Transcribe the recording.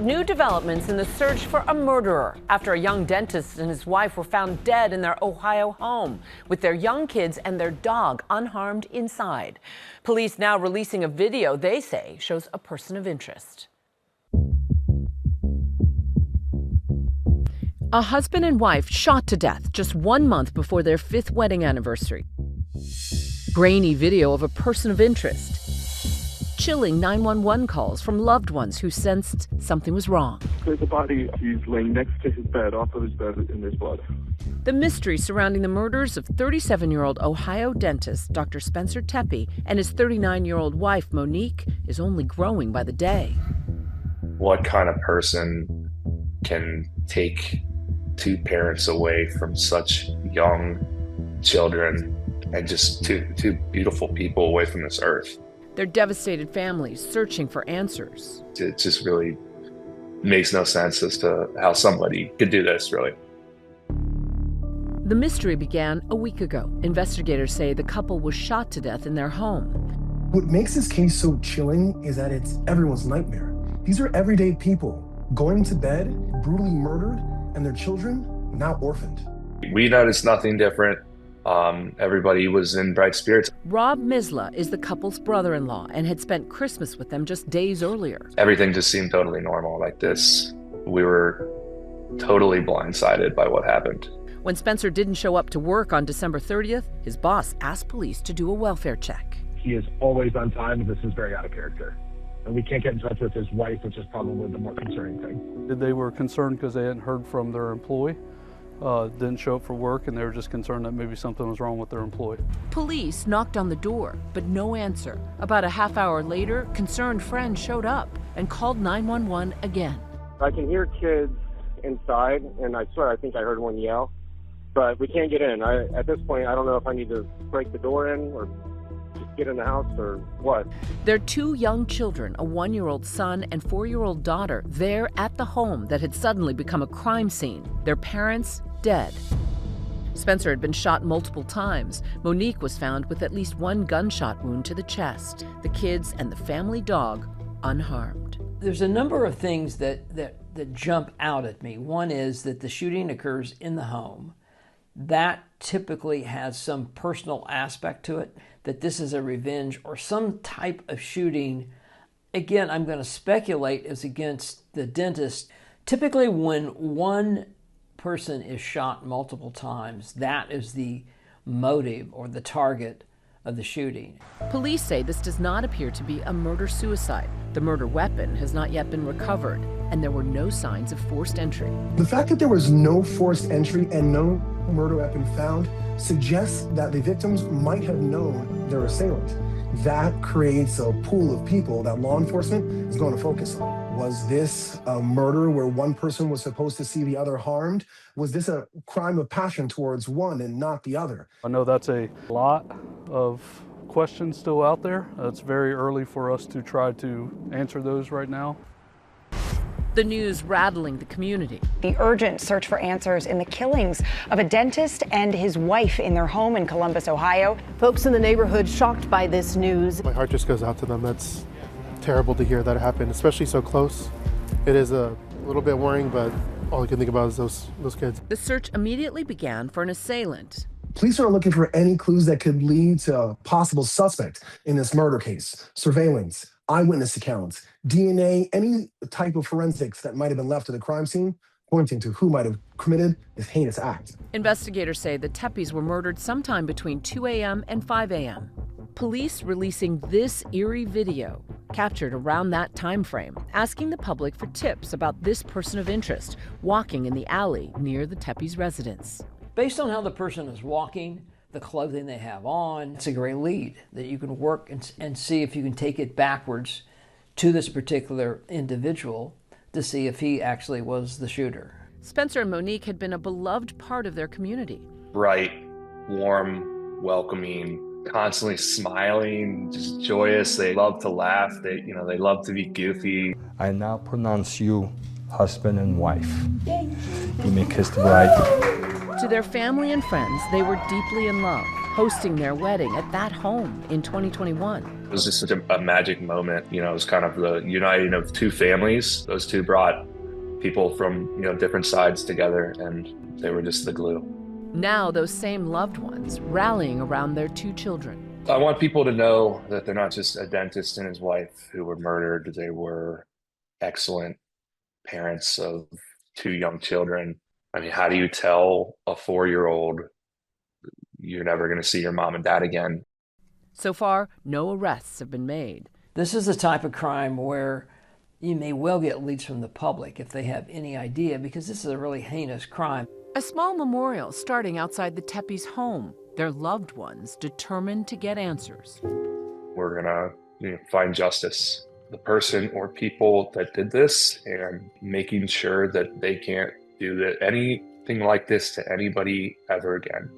New developments in the search for a murderer after a young dentist and his wife were found dead in their Ohio home with their young kids and their dog unharmed inside. Police now releasing a video they say shows a person of interest. A husband and wife shot to death just 1 month before their 5th wedding anniversary. Grainy video of a person of interest. Chilling 911 calls from loved ones who sensed something was wrong. There's a body. He's laying next to his bed, off of his bed, and there's blood. The mystery surrounding the murders of 37-year-old Ohio dentist Dr. Spencer Tepe and his 39-year-old wife, Monique, is only growing by the day. What kind of person can take two parents away from such young children and just two beautiful people away from this earth? Their devastated families searching for answers. It just really makes no sense as to how somebody could do this, really. The mystery began a week ago. Investigators say the couple was shot to death in their home. What makes this case so chilling is that it's everyone's nightmare. These are everyday people going to bed, brutally murdered, and their children now orphaned. We noticed nothing different. Everybody was in bright spirits. Rob Misla is the couple's brother-in-law and had spent Christmas with them just days earlier. Everything just seemed totally normal like this. We were totally blindsided by what happened. When Spencer didn't show up to work on December 30th, his boss asked police to do a welfare check. He is always on time, and this is very out of character. And we can't get in touch with his wife, which is probably the more concerning thing. They were concerned because they hadn't heard from their employee. Didn't show up for work, and they were just concerned that maybe something was wrong with their employee. Police knocked on the door, but no answer. About a half hour later, concerned friends showed up and called 911 again. I can hear kids inside, and I swear I think I heard one yell, but we can't get in. At this point, I don't know if I need to break the door in or just get in the house or what. Their 2 young children, a 1-year-old son and 4-year-old daughter, there at the home that had suddenly become a crime scene. Their parents dead. Spencer had been shot multiple times. Monique was found with at least 1 gunshot wound to the chest. The kids and the family dog unharmed. There's a number of things that jump out at me. One is that the shooting occurs in the home. That typically has some personal aspect to it, that this is a revenge or some type of shooting. Again, I'm going to speculate is against the dentist. Typically when one person is shot multiple times, that is the motive or the target of the shooting. Police say this does not appear to be a murder-suicide. The murder weapon has not yet been recovered, and there were no signs of forced entry. The fact that there was no forced entry and no murder weapon found suggests that the victims might have known their assailant. That creates a pool of people that law enforcement is going to focus on. Was this a murder where one person was supposed to see the other harmed? Was this a crime of passion towards one and not the other? I know that's a lot of questions still out there. It's very early for us to try to answer those right now. The news rattling the community. The urgent search for answers in the killings of a dentist and his wife in their home in Columbus, Ohio. Folks in the neighborhood shocked by this news. My heart just goes out to them. That's terrible to hear that it happened, especially so close. It is a little bit worrying, but all I can think about is those kids. The search immediately began for an assailant. Police are looking for any clues that could lead to a possible suspect in this murder case. Surveillance, eyewitness accounts, DNA, any type of forensics that might have been left at the crime scene, pointing to who might have committed this heinous act. Investigators say the Tepes were murdered sometime between 2 a.m. and 5 a.m. Police releasing this eerie video captured around that time frame, asking the public for tips about this person of interest walking in the alley near the Tepes' residence. Based on how the person is walking, the clothing they have on, it's a great lead that you can work and see if you can take it backwards to this particular individual to see if he actually was the shooter. Spencer and Monique had been a beloved part of their community. Bright, warm, welcoming, constantly smiling, just joyous. They love to laugh. They love to be goofy. I now pronounce you husband and wife. You may kiss the bride. To their family and friends, they were deeply in love, hosting their wedding at that home in 2021. It was just such a magic moment. You know, it was kind of the uniting of two families. Those two brought people from, different sides together, and they were just the glue. Now those same loved ones rallying around their two children. I want people to know that they're not just a dentist and his wife who were murdered. They were excellent parents of two young children. I mean, how do you tell a 4-year-old you're never going to see your mom and dad again? So far, no arrests have been made. This is the type of crime where you may well get leads from the public if they have any idea, because this is a really heinous crime. A small memorial starting outside the Tepe's home, their loved ones determined to get answers. We're going to find justice. The person or people that did this, and making sure that they can't do anything like this to anybody ever again.